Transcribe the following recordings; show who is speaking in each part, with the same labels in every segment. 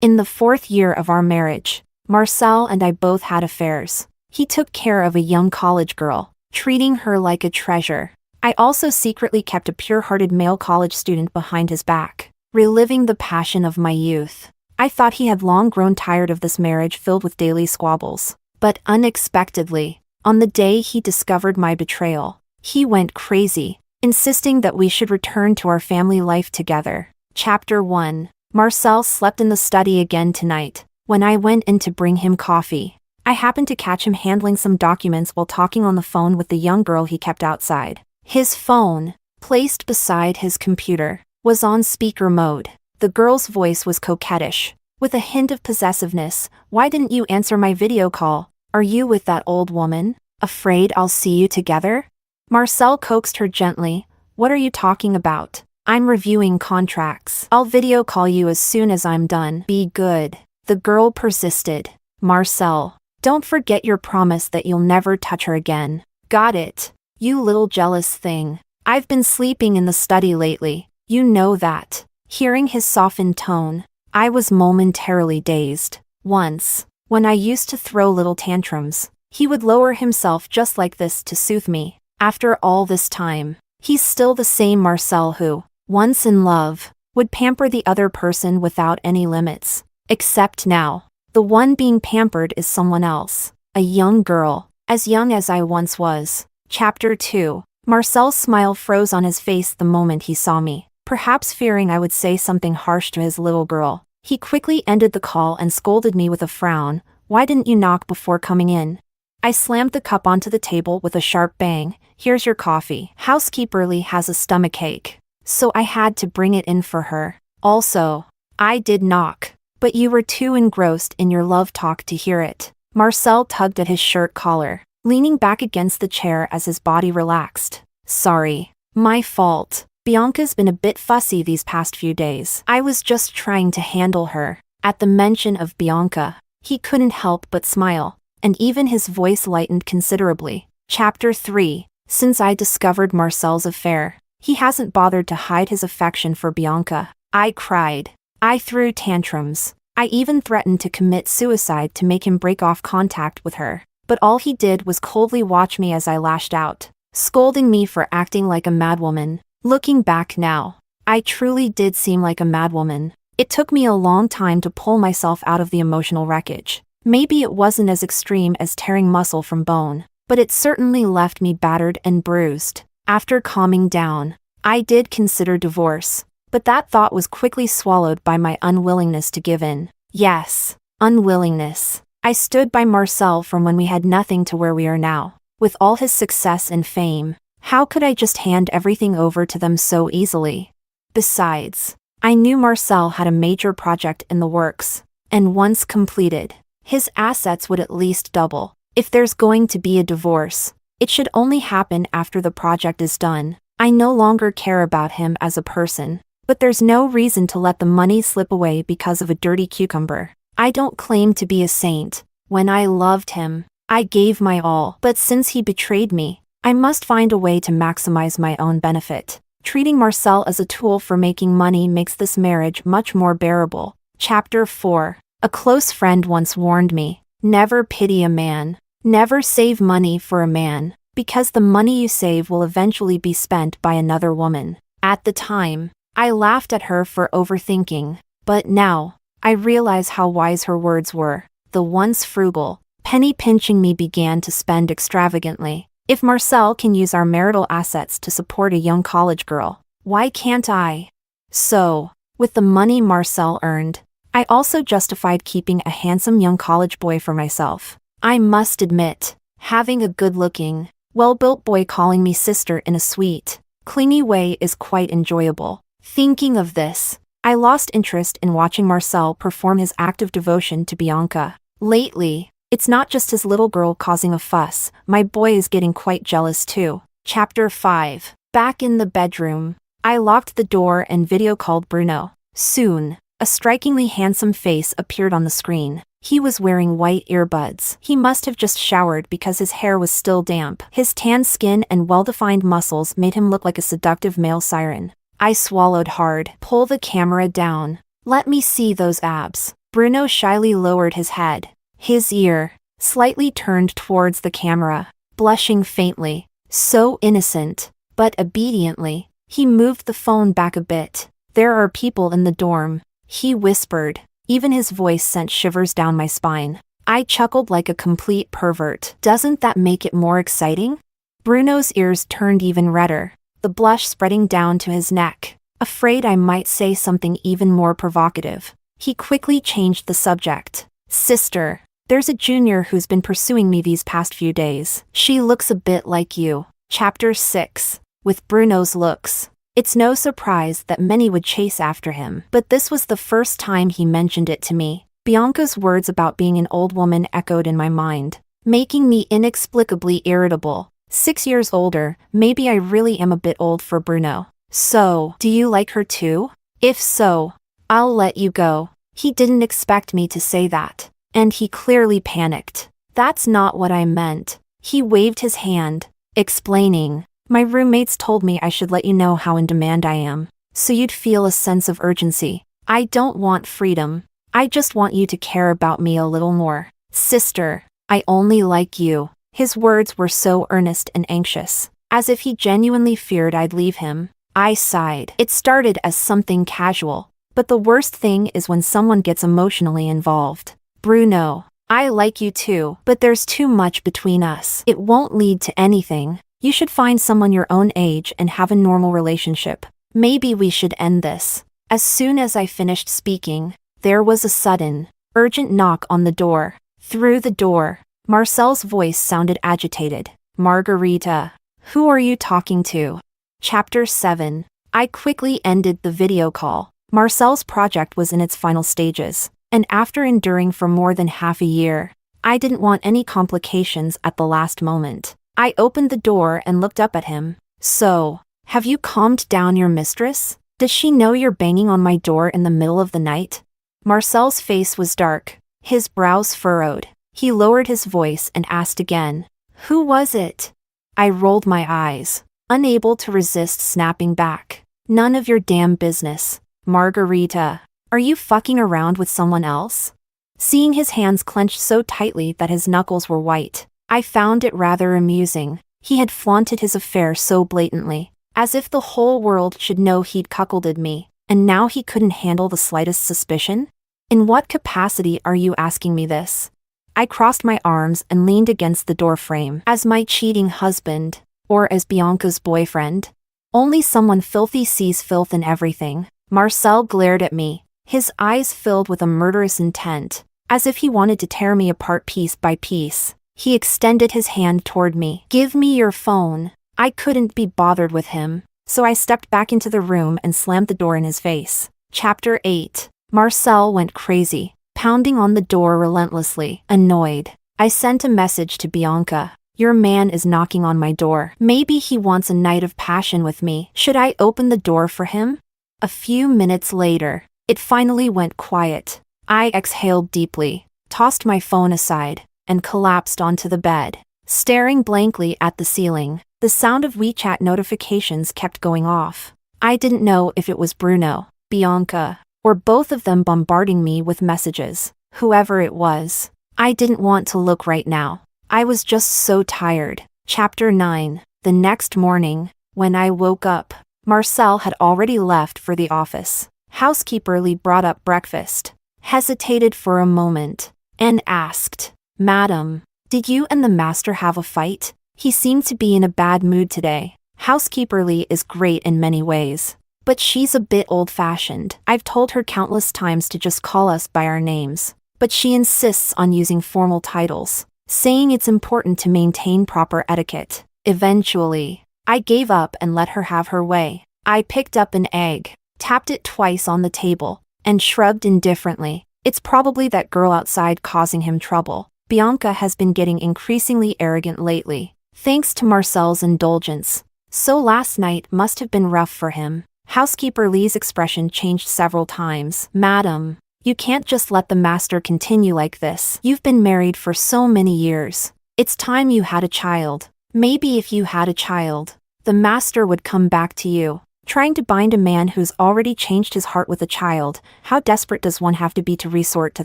Speaker 1: In the 4th year of our marriage, Marcel and I both had affairs. He took care of a young college girl, treating her like a treasure. I also secretly kept a pure-hearted male college student behind his back, reliving the passion of my youth. I thought he had long grown tired of this marriage filled with daily squabbles. But unexpectedly, on the day he discovered my betrayal, he went crazy, insisting that we should return to our family life together. Chapter 1. Marcel slept in the study again tonight. When I went in to bring him coffee, I happened to catch him handling some documents while talking on the phone with the young girl he kept outside. His phone, placed beside his computer, was on speaker mode. The girl's voice was coquettish, with a hint of possessiveness. "Why didn't you answer my video call? Are you with that old woman? Afraid I'll see you together?" Marcel coaxed her gently. "What are you talking about? I'm reviewing contracts. I'll video call you as soon as I'm done. Be good." The girl persisted. "Marcel, don't forget your promise that you'll never touch her again. Got it? You little jealous thing. I've been sleeping in the study lately, you know that." Hearing his softened tone, I was momentarily dazed. Once, when I used to throw little tantrums, he would lower himself just like this to soothe me. After all this time, he's still the same Marcel who, once in love, would pamper the other person without any limits. Except now, the one being pampered is someone else, a young girl, as young as I once was. Chapter 2. Marcel's smile froze on his face the moment he saw me, perhaps fearing I would say something harsh to his little girl. He quickly ended the call and scolded me with a frown. "Why didn't you knock before coming in?" I slammed the cup onto the table with a sharp bang. "Here's your coffee. Housekeeperly has a stomachache, so I had to bring it in for her. Also, I did knock, but you were too engrossed in your love talk to hear it." Marcel tugged at his shirt collar, leaning back against the chair as his body relaxed. "Sorry. My fault. Bianca's been a bit fussy these past few days. I was just trying to handle her." At the mention of Bianca, he couldn't help but smile, and even his voice lightened considerably. Chapter 3. Since I discovered Marcel's affair, he hasn't bothered to hide his affection for Bianca. I cried. I threw tantrums. I even threatened to commit suicide to make him break off contact with her. But all he did was coldly watch me as I lashed out, scolding me for acting like a madwoman. Looking back now, I truly did seem like a madwoman. It took me a long time to pull myself out of the emotional wreckage. Maybe it wasn't as extreme as tearing muscle from bone, but it certainly left me battered and bruised. After calming down, I did consider divorce, but that thought was quickly swallowed by my unwillingness to give in. Yes, unwillingness. I stood by Marcel from when we had nothing to where we are now. With all his success and fame, how could I just hand everything over to them so easily? Besides, I knew Marcel had a major project in the works, and once completed, his assets would at least double. If there's going to be a divorce, it should only happen after the project is done. I no longer care about him as a person, but there's no reason to let the money slip away because of a dirty cucumber. I don't claim to be a saint. When I loved him, I gave my all. But since he betrayed me, I must find a way to maximize my own benefit. Treating Marcel as a tool for making money makes this marriage much more bearable. Chapter 4. A close friend once warned me, never pity a man. Never save money for a man, because the money you save will eventually be spent by another woman. At the time, I laughed at her for overthinking, but now, I realize how wise her words were. The once frugal, penny-pinching me began to spend extravagantly. If Marcel can use our marital assets to support a young college girl, why can't I? So, with the money Marcel earned, I also justified keeping a handsome young college boy for myself. I must admit, having a good-looking, well-built boy calling me sister in a sweet, clingy way is quite enjoyable. Thinking of this, I lost interest in watching Marcel perform his act of devotion to Bianca. Lately, it's not just his little girl causing a fuss, my boy is getting quite jealous too. Chapter 5. Back in the bedroom, I locked the door and video called Bruno. Soon, a strikingly handsome face appeared on the screen. He was wearing white earbuds. He must have just showered because his hair was still damp. His tan skin and well-defined muscles made him look like a seductive male siren. I swallowed hard. Pull the camera down. Let me see those abs. Bruno shyly lowered his head, his ear slightly turned towards the camera, blushing faintly. So innocent, but obediently, he moved the phone back a bit. There are people in the dorm, he whispered. Even his voice sent shivers down my spine. I chuckled like a complete pervert. Doesn't that make it more exciting? Bruno's ears turned even redder, the blush spreading down to his neck. Afraid I might say something even more provocative, he quickly changed the subject. Sister, there's a junior who's been pursuing me these past few days. She looks a bit like you. Chapter 6. With Bruno's looks, it's no surprise that many would chase after him, but this was the first time he mentioned it to me. Bianca's words about being an old woman echoed in my mind, making me inexplicably irritable. 6 years older, maybe I really am a bit old for Bruno. So, do you like her too? If so, I'll let you go. He didn't expect me to say that, and he clearly panicked. That's not what I meant. He waved his hand, explaining, my roommates told me I should let you know how in demand I am, so you'd feel a sense of urgency. I don't want freedom. I just want you to care about me a little more. Sister, I only like you. His words were so earnest and anxious, as if he genuinely feared I'd leave him. I sighed. It started as something casual, but the worst thing is when someone gets emotionally involved. Bruno, I like you too, but there's too much between us. It won't lead to anything. You should find someone your own age and have a normal relationship. Maybe we should end this. As soon as I finished speaking, there was a sudden, urgent knock on the door. Through the door, Marcel's voice sounded agitated. Margarita, who are you talking to? Chapter 7. I quickly ended the video call. Marcel's project was in its final stages, and after enduring for more than half a year, I didn't want any complications at the last moment. I opened the door and looked up at him. So, have you calmed down your mistress? Does she know you're banging on my door in the middle of the night? Marcel's face was dark, his brows furrowed. He lowered his voice and asked again, who was it? I rolled my eyes, unable to resist snapping back. None of your damn business. Margarita, are you fucking around with someone else? Seeing his hands clenched so tightly that his knuckles were white, I found it rather amusing. He had flaunted his affair so blatantly, as if the whole world should know he'd cuckolded me, and now he couldn't handle the slightest suspicion? In what capacity are you asking me this? I crossed my arms and leaned against the doorframe. As my cheating husband, or as Bianca's boyfriend? Only someone filthy sees filth in everything. Marcel glared at me, his eyes filled with a murderous intent, as if he wanted to tear me apart piece by piece. He extended his hand toward me. Give me your phone. I couldn't be bothered with him, so I stepped back into the room and slammed the door in his face. Chapter 8. Marcel went crazy, pounding on the door relentlessly. Annoyed, I sent a message to Bianca. Your man is knocking on my door. Maybe he wants a night of passion with me. Should I open the door for him? A few minutes later, it finally went quiet. I exhaled deeply, tossed my phone aside, and collapsed onto the bed, staring blankly at the ceiling. The sound of WeChat notifications kept going off. I didn't know if it was Bruno, Bianca, or both of them bombarding me with messages. Whoever it was, I didn't want to look right now. I was just so tired. Chapter 9. The next morning, when I woke up, Marcel had already left for the office. Housekeeper Lee brought up breakfast, hesitated for a moment, and asked, Madam, did you and the master have a fight? He seemed to be in a bad mood today. Housekeeper Lee is great in many ways, but she's a bit old-fashioned. I've told her countless times to just call us by our names, but she insists on using formal titles, saying it's important to maintain proper etiquette. Eventually, I gave up and let her have her way. I picked up an egg, tapped it twice on the table, and shrugged indifferently. It's probably that girl outside causing him trouble. Bianca has been getting increasingly arrogant lately, thanks to Marcel's indulgence. So last night must have been rough for him. Housekeeper Lee's expression changed several times. Madam, you can't just let the master continue like this. You've been married for so many years. It's time you had a child. Maybe if you had a child, the master would come back to you. Trying to bind a man who's already changed his heart with a child, how desperate does one have to be to resort to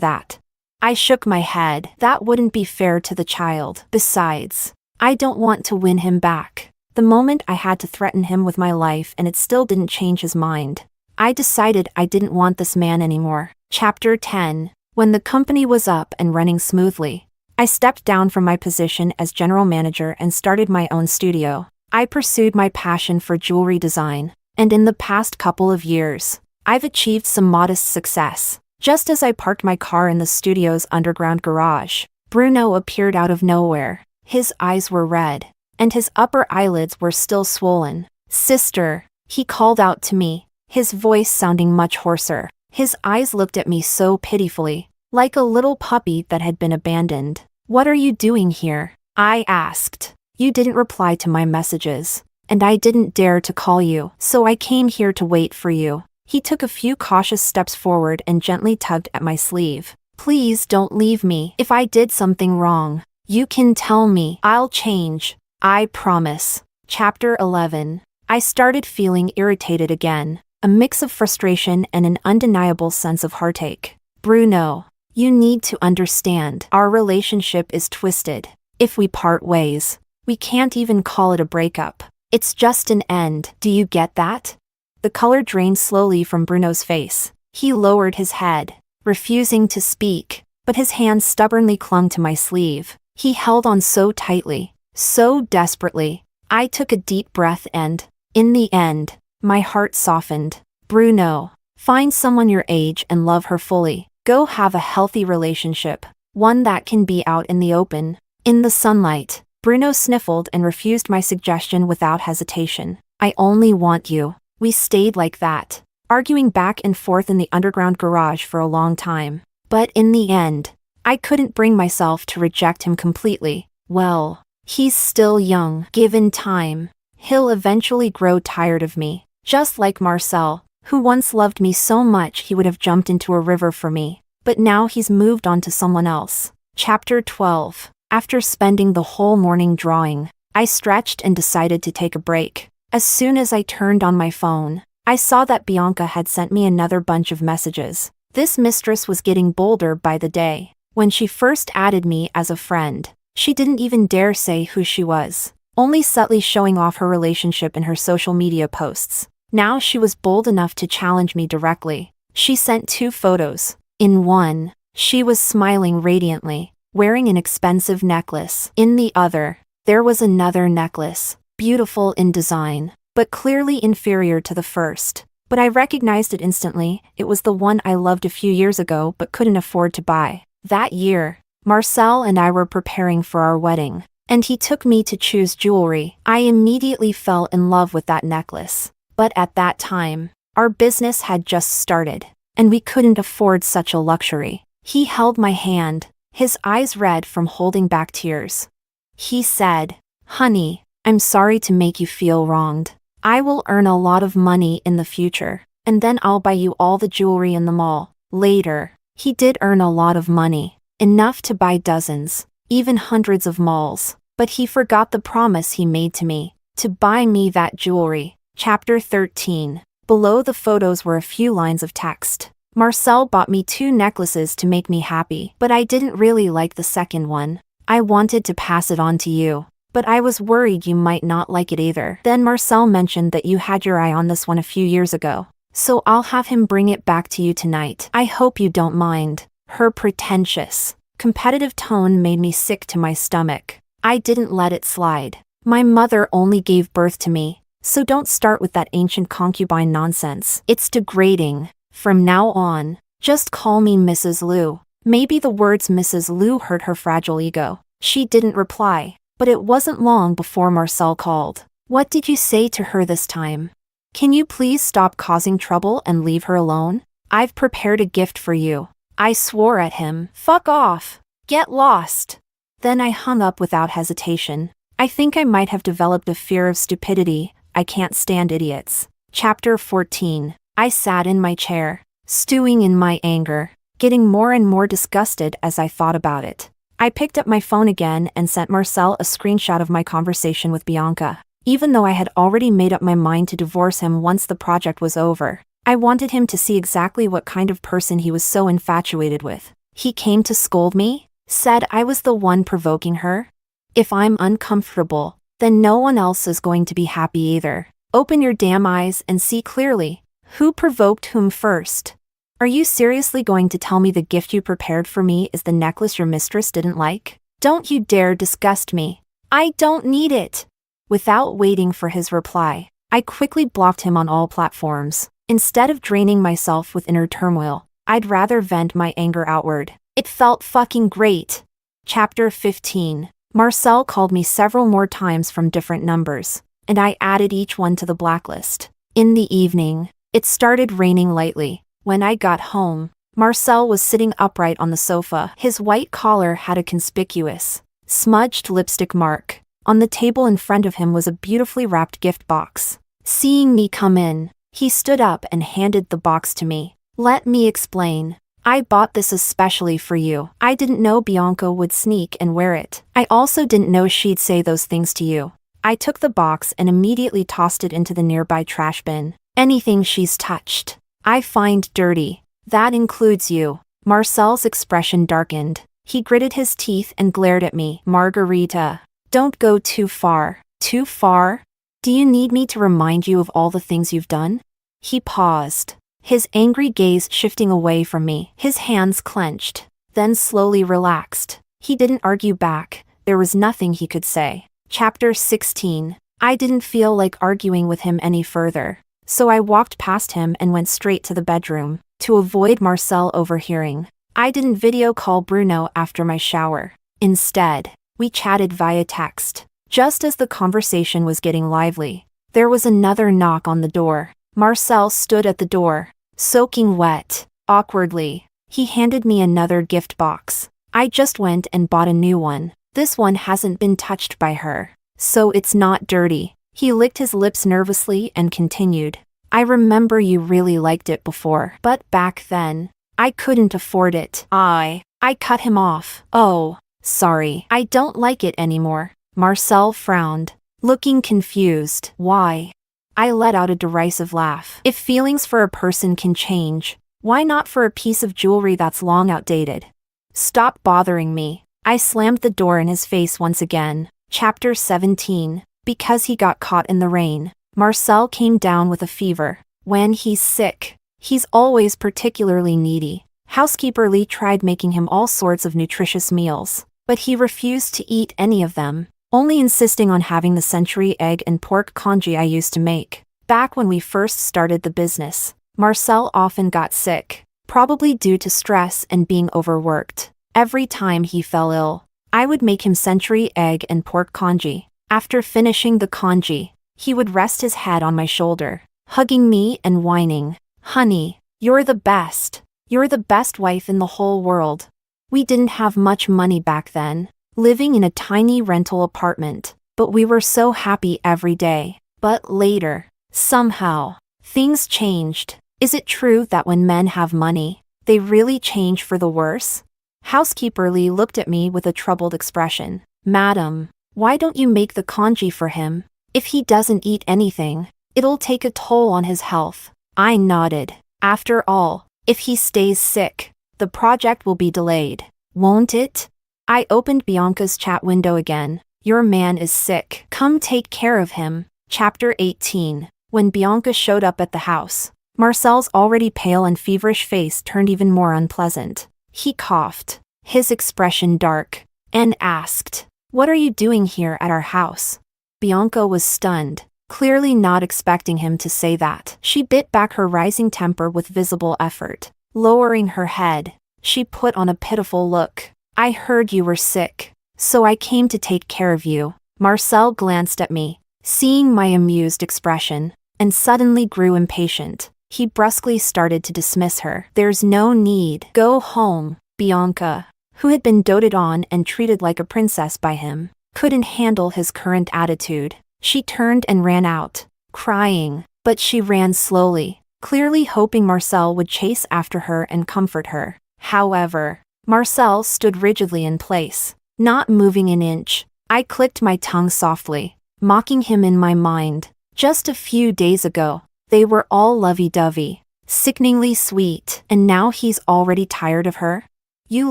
Speaker 1: that? I shook my head. That wouldn't be fair to the child. Besides, I don't want to win him back. The moment I had to threaten him with my life and it still didn't change his mind. I decided I didn't want this man anymore. Chapter 10. When the company was up and running smoothly, I stepped down from my position as general manager and started my own studio. I pursued my passion for jewelry design, and in the past couple of years, I've achieved some modest success. Just as I parked my car in the studio's underground garage, Bruno appeared out of nowhere. His eyes were red, and his upper eyelids were still swollen. "Sister," he called out to me, his voice sounding much hoarser. His eyes looked at me so pitifully, like a little puppy that had been abandoned. "What are you doing here?" I asked. "You didn't reply to my messages, and I didn't dare to call you, so I came here to wait for you." He took a few cautious steps forward and gently tugged at my sleeve. "Please don't leave me. If I did something wrong, you can tell me. I'll change. I promise." Chapter 11. I started feeling irritated again, a mix of frustration and an undeniable sense of heartache. "Bruno, you need to understand. Our relationship is twisted. If we part ways, we can't even call it a breakup. It's just an end. Do you get that?" The color drained slowly from Bruno's face. He lowered his head, refusing to speak, but his hand stubbornly clung to my sleeve. He held on so tightly, so desperately. I took a deep breath and, in the end, my heart softened. "Bruno, find someone your age and love her fully. Go have a healthy relationship, one that can be out in the open, in the sunlight." Bruno sniffled and refused my suggestion without hesitation. "I only want you." We stayed like that, arguing back and forth in the underground garage for a long time. But in the end, I couldn't bring myself to reject him completely. Well, he's still young. Given time, he'll eventually grow tired of me. Just like Marcel, who once loved me so much he would have jumped into a river for me. But now he's moved on to someone else. Chapter 12. After spending the whole morning drawing, I stretched and decided to take a break. As soon as I turned on my phone, I saw that Bianca had sent me another bunch of messages. This mistress was getting bolder by the day. When she first added me as a friend, she didn't even dare say who she was, only subtly showing off her relationship in her social media posts. Now she was bold enough to challenge me directly. She sent 2 photos. In one, she was smiling radiantly, wearing an expensive necklace. In the other, there was another necklace, beautiful in design, but clearly inferior to the first. But I recognized it instantly. It was the one I loved a few years ago but couldn't afford to buy. That year, Marcel and I were preparing for our wedding, and he took me to choose jewelry. I immediately fell in love with that necklace. But at that time, our business had just started, and we couldn't afford such a luxury. He held my hand, his eyes red from holding back tears. He said, "Honey, I'm sorry to make you feel wronged. I will earn a lot of money in the future, and then I'll buy you all the jewelry in the mall." Later, he did earn a lot of money, enough to buy dozens, even hundreds of malls, but he forgot the promise he made to me, to buy me that jewelry. Chapter 13. Below the photos were a few lines of text. "Marcel bought me 2 necklaces to make me happy, but I didn't really like the second one. I wanted to pass it on to you, but I was worried you might not like it either. Then Marcel mentioned that you had your eye on this one a few years ago, so I'll have him bring it back to you tonight. I hope you don't mind." Her pretentious, competitive tone made me sick to my stomach. I didn't let it slide. "My mother only gave birth to me, so don't start with that ancient concubine nonsense. It's degrading. From now on, just call me Mrs. Liu." Maybe the words Mrs. Liu hurt her fragile ego. She didn't reply, but it wasn't long before Marcel called. "What did you say to her this time? Can you please stop causing trouble and leave her alone? I've prepared a gift for you." I swore at him. "Fuck off. Get lost." Then I hung up without hesitation. I think I might have developed a fear of stupidity. I can't stand idiots. Chapter 14. I sat in my chair, stewing in my anger, getting more and more disgusted as I thought about it. I picked up my phone again and sent Marcel a screenshot of my conversation with Bianca. Even though I had already made up my mind to divorce him once the project was over, I wanted him to see exactly what kind of person he was so infatuated with. He came to scold me, said I was the one provoking her. If I'm uncomfortable, then no one else is going to be happy either. Open your damn eyes and see clearly. Who provoked whom first? Are you seriously going to tell me the gift you prepared for me is the necklace your mistress didn't like? Don't you dare disgust me. I don't need it. Without waiting for his reply, I quickly blocked him on all platforms. Instead of draining myself with inner turmoil, I'd rather vent my anger outward. It felt fucking great. Chapter 15. Marcel called me several more times from different numbers, and I added each one to the blacklist. In the evening, it started raining lightly. When I got home, Marcel was sitting upright on the sofa. His white collar had a conspicuous, smudged lipstick mark. On the table in front of him was a beautifully wrapped gift box. Seeing me come in, he stood up and handed the box to me. Let me explain. I bought this especially for you. I didn't know Bianca would sneak and wear it. I also didn't know she'd say those things to you. I took the box and immediately tossed it into the nearby trash bin. Anything she's touched, I find dirty. That includes you. Marcel's expression darkened. He gritted his teeth and glared at me. Margarita, don't go too far. Too far? Do you need me to remind you of all the things you've done? He paused, his angry gaze shifting away from me. His hands clenched, then slowly relaxed. He didn't argue back. There was nothing he could say. Chapter 16. I didn't feel like arguing with him any further, so I walked past him and went straight to the bedroom, to avoid Marcel overhearing. I didn't video call Bruno after my shower. Instead, we chatted via text. Just as the conversation was getting lively, there was another knock on the door. Marcel stood at the door, soaking wet. Awkwardly, he handed me another gift box. I just went and bought a new one. This one hasn't been touched by her, so it's not dirty. He licked his lips nervously and continued. I remember you really liked it before, but back then, I couldn't afford it. I cut him off. Oh, sorry. I don't like it anymore. Marcel frowned, looking confused. Why? I let out a derisive laugh. If feelings for a person can change, why not for a piece of jewelry that's long outdated? Stop bothering me. I slammed the door in his face once again. Chapter 17. Because he got caught in the rain. Marcel came down with a fever. When he's sick, he's always particularly needy. Housekeeper Lee tried making him all sorts of nutritious meals, but he refused to eat any of them, only insisting on having the century egg and pork congee I used to make. Back when we first started the business, Marcel often got sick, probably due to stress and being overworked. Every time he fell ill, I would make him century egg and pork congee. After finishing the congee, he would rest his head on my shoulder, hugging me and whining, "Honey, you're the best. You're the best wife in the whole world." We didn't have much money back then, living in a tiny rental apartment, but we were so happy every day. But later, somehow, things changed. Is it true that when men have money, they really change for the worse? Housekeeper Lee looked at me with a troubled expression. Madam, why don't you make the congee for him? If he doesn't eat anything, it'll take a toll on his health. I nodded. After all, if he stays sick, the project will be delayed, won't it? I opened Bianca's chat window again. Your man is sick. Come take care of him. Chapter 18. When Bianca showed up at the house, Marcel's already pale and feverish face turned even more unpleasant. He coughed, his expression dark, and asked, "What are you doing here at our house?" Bianca was stunned, clearly not expecting him to say that. She bit back her rising temper with visible effort. Lowering her head, she put on a pitiful look. I heard you were sick, so I came to take care of you. Marcel glanced at me, seeing my amused expression, and suddenly grew impatient. He brusquely started to dismiss her. There's no need. Go home. Bianca, who had been doted on and treated like a princess by him, couldn't handle his current attitude. She turned and ran out, crying, but she ran slowly, clearly hoping Marcel would chase after her and comfort her. However, Marcel stood rigidly in place, not moving an inch. I clicked my tongue softly. mocking him in my mind. Just a few days ago, they were all lovey-dovey, sickeningly sweet, and now he's already tired of her? You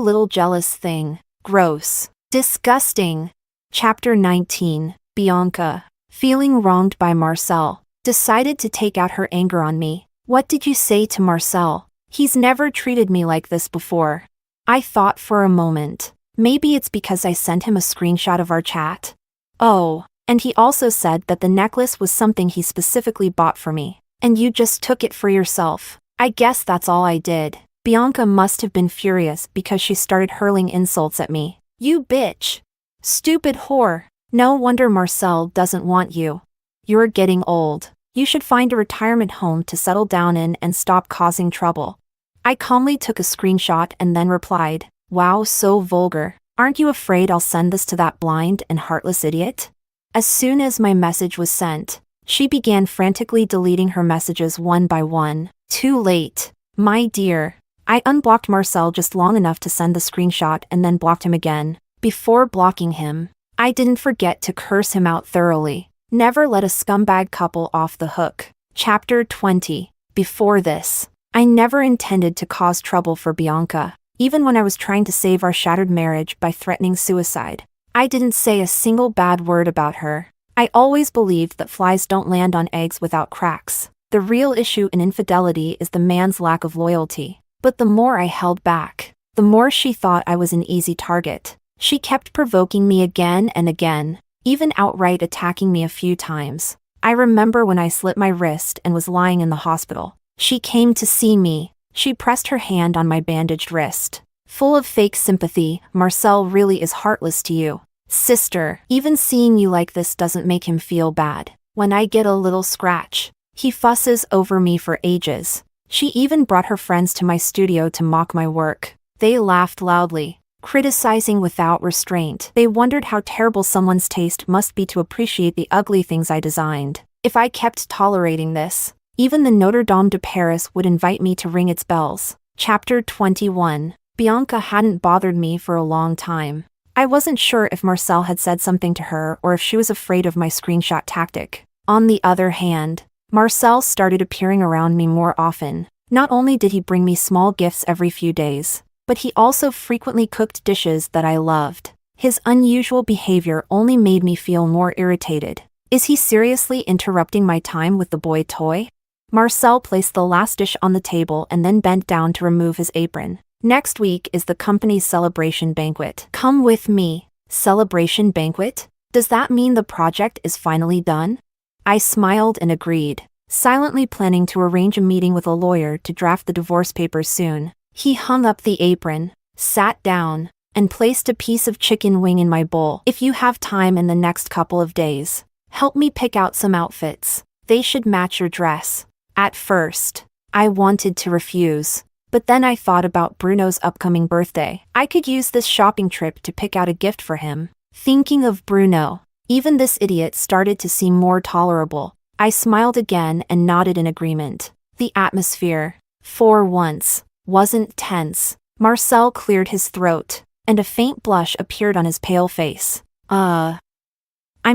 Speaker 1: little jealous thing. Gross. Disgusting. Chapter 19. Bianca, feeling wronged by Marcel, decided to take out her anger on me. What did you say to Marcel? He's never treated me like this before. I thought for a moment. Maybe it's because I sent him a screenshot of our chat. Oh, and he also said that the necklace was something he specifically bought for me, and you just took it for yourself. I guess that's all I did. Bianca must have been furious because she started hurling insults at me. You bitch. Stupid whore. No wonder Marcel doesn't want you. You're getting old. You should find a retirement home to settle down in and stop causing trouble. I calmly took a screenshot and then replied, wow, so vulgar. Aren't you afraid I'll send this to that blind and heartless idiot? As soon as my message was sent, she began frantically deleting her messages one by one. Too late. My dear. I unblocked Marcel just long enough to send the screenshot and then blocked him again. Before blocking him, I didn't forget to curse him out thoroughly. Never let a scumbag couple off the hook. Chapter 20. Before this, I never intended to cause trouble for Bianca, even when I was trying to save our shattered marriage by threatening suicide. I didn't say a single bad word about her. I always believed that flies don't land on eggs without cracks. The real issue in infidelity is the man's lack of loyalty. But the more I held back, the more she thought I was an easy target. She kept provoking me again and again, even outright attacking me a few times. I remember when I slit my wrist and was lying in the hospital. She came to see me. She pressed her hand on my bandaged wrist. Full of fake sympathy, Marcel really is heartless to you. Sister, even seeing you like this doesn't make him feel bad. When I get a little scratch, he fusses over me for ages. She even brought her friends to my studio to mock my work. They laughed loudly, criticizing without restraint. They wondered how terrible someone's taste must be to appreciate the ugly things I designed. If I kept tolerating this, even the Notre Dame de Paris would invite me to ring its bells. Chapter 21. Bianca hadn't bothered me for a long time. I wasn't sure if Marcel had said something to her or if she was afraid of my screenshot tactic. On the other hand, Marcel started appearing around me more often. Not only did he bring me small gifts every few days, but he also frequently cooked dishes that I loved. His unusual behavior only made me feel more irritated. Is he seriously interrupting my time with the boy toy? Marcel placed the last dish on the table and then bent down to remove his apron. Next week is the company's celebration banquet. Come with me. Celebration banquet? Does that mean the project is finally done? I smiled and agreed, silently planning to arrange a meeting with a lawyer to draft the divorce papers soon. He hung up the apron, sat down, and placed a piece of chicken wing in my bowl. If you have time in the next couple of days, help me pick out some outfits. They should match your dress. At first, I wanted to refuse, but then I thought about Bruno's upcoming birthday. I could use this shopping trip to pick out a gift for him. Thinking of Bruno, even this idiot started to seem more tolerable. I smiled again and nodded in agreement. The atmosphere, for once, wasn't tense. Marcel cleared his throat, and a faint blush appeared on his pale face. I'm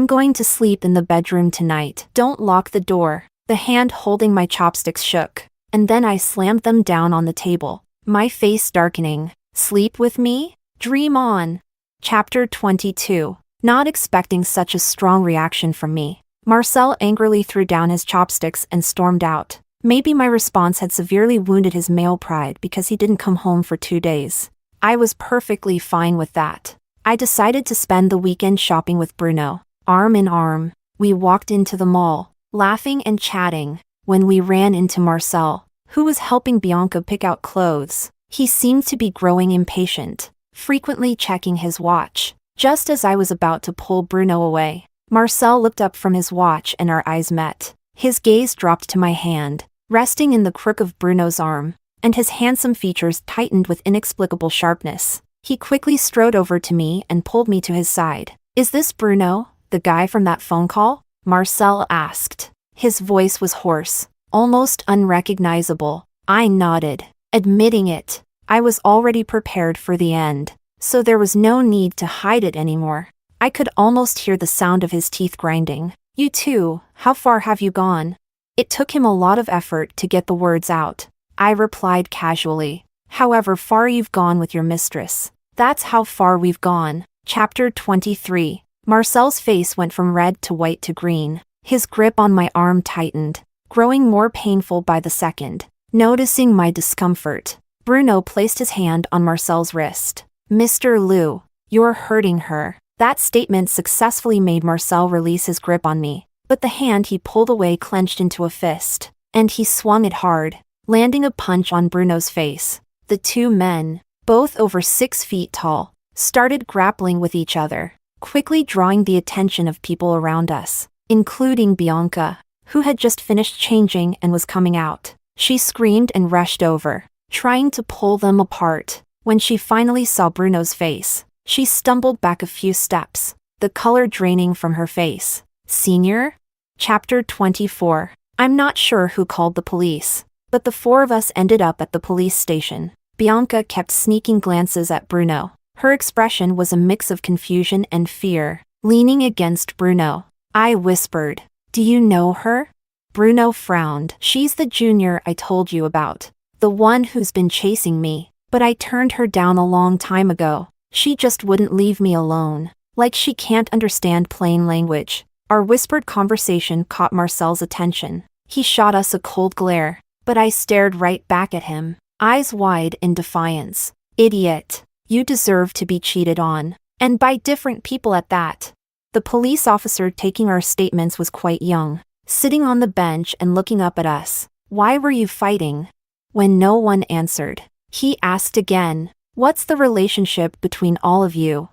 Speaker 1: going to sleep in the bedroom tonight. Don't lock the door. The hand holding my chopsticks shook, and then I slammed them down on the table, my face darkening. Sleep with me? Dream on. Chapter 22. Not expecting such a strong reaction from me, Marcel angrily threw down his chopsticks and stormed out. Maybe my response had severely wounded his male pride because he didn't come home for 2 days. I was perfectly fine with that. I decided to spend the weekend shopping with Bruno. Arm in arm, we walked into the mall, laughing and chatting, when we ran into Marcel, who was helping Bianca pick out clothes. He seemed to be growing impatient, frequently checking his watch. Just as I was about to pull Bruno away, Marcel looked up from his watch and our eyes met. His gaze dropped to my hand, resting in the crook of Bruno's arm, and his handsome features tightened with inexplicable sharpness. He quickly strode over to me and pulled me to his side. "Is this Bruno, the guy from that phone call?" Marcel asked. His voice was hoarse, almost unrecognizable. I nodded, admitting it. I was already prepared for the end, so there was no need to hide it anymore. I could almost hear the sound of his teeth grinding. You too, how far have you gone? It took him a lot of effort to get the words out. I replied casually. However far you've gone with your mistress. That's how far we've gone. Chapter 23. Marcel's face went from red to white to green. His grip on my arm tightened, growing more painful by the second. Noticing my discomfort, Bruno placed his hand on Marcel's wrist. Mr. Liu, you're hurting her. That statement successfully made Marcel release his grip on me, but the hand he pulled away clenched into a fist, and he swung it hard, landing a punch on Bruno's face. The two men, both over 6 feet tall, started grappling with each other, quickly drawing the attention of people around us, including Bianca, who had just finished changing and was coming out. She screamed and rushed over, trying to pull them apart. When she finally saw Bruno's face, she stumbled back a few steps, the color draining from her face. Senior? Chapter 24. I'm not sure who called the police, but the 4 of us ended up at the police station. Bianca kept sneaking glances at Bruno. Her expression was a mix of confusion and fear. Leaning against Bruno, I whispered, "Do you know her?" Bruno frowned. "She's the junior I told you about. The one who's been chasing me. But I turned her down a long time ago. She just wouldn't leave me alone. Like she can't understand plain language." Our whispered conversation caught Marcel's attention. He shot us a cold glare, but I stared right back at him, eyes wide in defiance. "Idiot. You deserve to be cheated on. And by different people at that." The police officer taking our statements was quite young, sitting on the bench and looking up at us. "Why were you fighting?" When no one answered, he asked again, "What's the relationship between all of you?"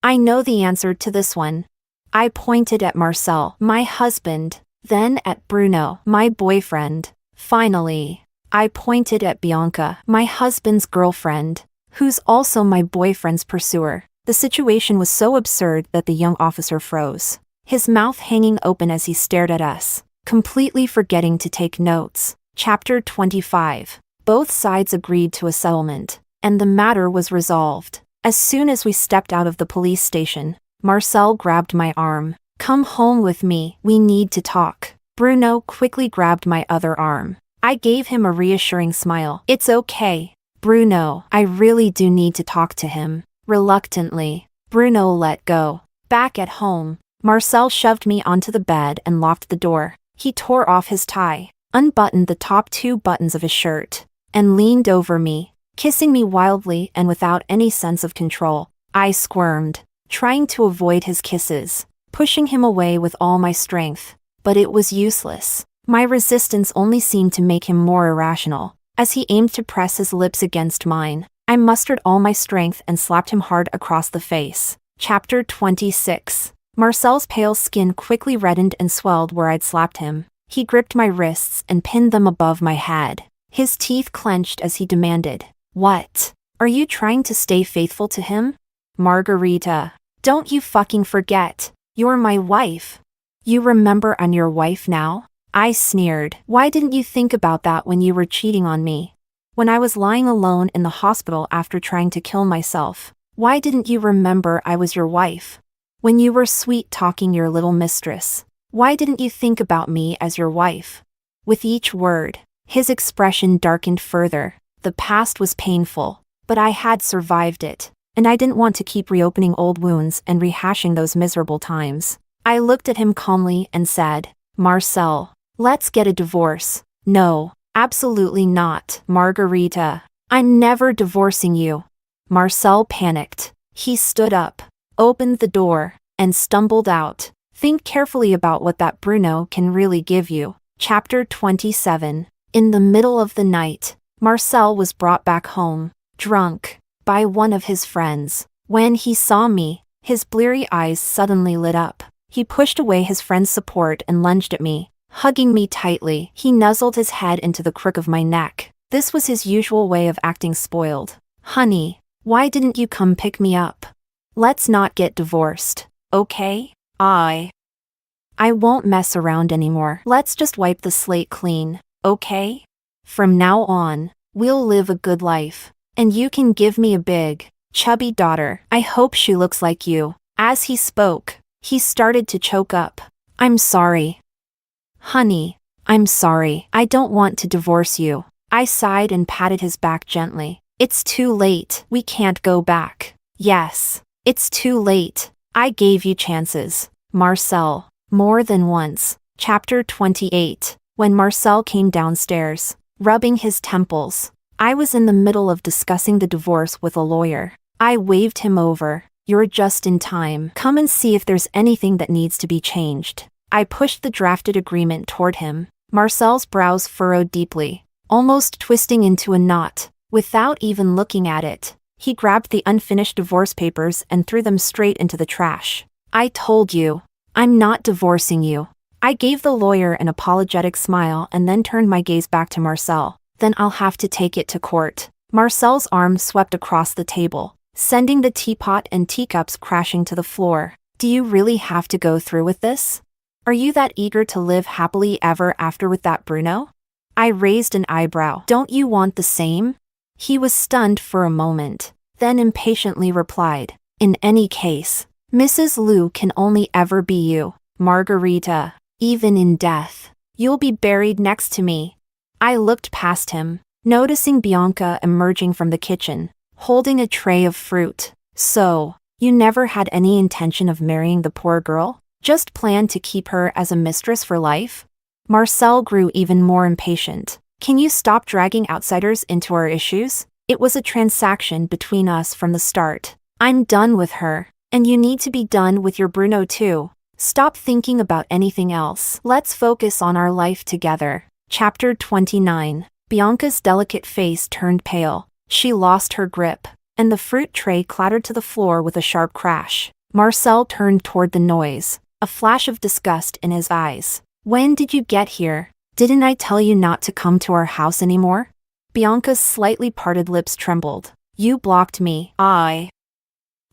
Speaker 1: I know the answer to this one. I pointed at Marcel, my husband, then at Bruno, my boyfriend. Finally, I pointed at Bianca, my husband's girlfriend, who's also my boyfriend's pursuer. The situation was so absurd that the young officer froze, his mouth hanging open as he stared at us, completely forgetting to take notes. Chapter 25. Both sides agreed to a settlement, and the matter was resolved. As soon as we stepped out of the police station, Marcel grabbed my arm. "Come home with me, we need to talk." Bruno quickly grabbed my other arm. I gave him a reassuring smile. "It's okay, Bruno, I really do need to talk to him." Reluctantly, Bruno let go. Back at home, Marcel shoved me onto the bed and locked the door. He tore off his tie, unbuttoned the top 2 buttons of his shirt, and leaned over me, kissing me wildly and without any sense of control. I squirmed, trying to avoid his kisses, pushing him away with all my strength, but it was useless. My resistance only seemed to make him more irrational. As he aimed to press his lips against mine, I mustered all my strength and slapped him hard across the face. Chapter 26. Marcel's pale skin quickly reddened and swelled where I'd slapped him. He gripped my wrists and pinned them above my head. His teeth clenched as he demanded, "What? Are you trying to stay faithful to him? Margarita, don't you fucking forget, you're my wife. You remember I'm your wife now?" I sneered. "Why didn't you think about that when you were cheating on me? When I was lying alone in the hospital after trying to kill myself? Why didn't you remember I was your wife? When you were sweet-talking your little mistress, why didn't you think about me as your wife?" With each word, his expression darkened further. The past was painful, but I had survived it, and I didn't want to keep reopening old wounds and rehashing those miserable times. I looked at him calmly and said, "Marcel, let's get a divorce." "No, absolutely not, Margarita. I'm never divorcing you." Marcel panicked. He stood up, opened the door, and stumbled out. Think carefully about what that Bruno can really give you. Chapter 27. In the middle of the night, Marcel was brought back home, drunk, by one of his friends. When he saw me, his bleary eyes suddenly lit up. He pushed away his friend's support and lunged at me, hugging me tightly. He nuzzled his head into the crook of my neck. This was his usual way of acting spoiled. "Honey, why didn't you come pick me up? Let's not get divorced, okay? I won't mess around anymore. Let's just wipe the slate clean, okay? From now on, we'll live a good life. And you can give me a big, chubby daughter. I hope she looks like you." As he spoke, he started to choke up. I'm sorry. Honey, I'm sorry. I don't want to divorce you. I sighed and patted his back gently. It's too late. We can't go back. Yes, it's too late. I gave you chances, Marcel, more than once. Chapter 28. When Marcel came downstairs, rubbing his temples, I was in the middle of discussing the divorce with a lawyer. I waved him over. You're just in time. Come and see if there's anything that needs to be changed. I pushed the drafted agreement toward him. Marcel's brows furrowed deeply, almost twisting into a knot. Without even looking at it, he grabbed the unfinished divorce papers and threw them straight into the trash. I told you, I'm not divorcing you. I gave the lawyer an apologetic smile and then turned my gaze back to Marcel. Then I'll have to take it to court. Marcel's arm swept across the table, sending the teapot and teacups crashing to the floor. Do you really have to go through with this? Are you that eager to live happily ever after with that Bruno? I raised an eyebrow. Don't you want the same? He was stunned for a moment, then impatiently replied, in any case, Mrs. Liu can only ever be you, Margarita. Even in death, you'll be buried next to me. I looked past him, noticing Bianca emerging from the kitchen, holding a tray of fruit. So, you never had any intention of marrying the poor girl? Just planned to keep her as a mistress for life? Marcel grew even more impatient. Can you stop dragging outsiders into our issues? It was a transaction between us from the start. I'm done with her, and you need to be done with your Bruno too. Stop thinking about anything else. Let's focus on our life together. Chapter 29. Bianca's delicate face turned pale. She lost her grip, and the fruit tray clattered to the floor with a sharp crash. Marcel turned toward the noise, a flash of disgust in his eyes. When did you get here? Didn't I tell you not to come to our house anymore? Bianca's slightly parted lips trembled. You blocked me. I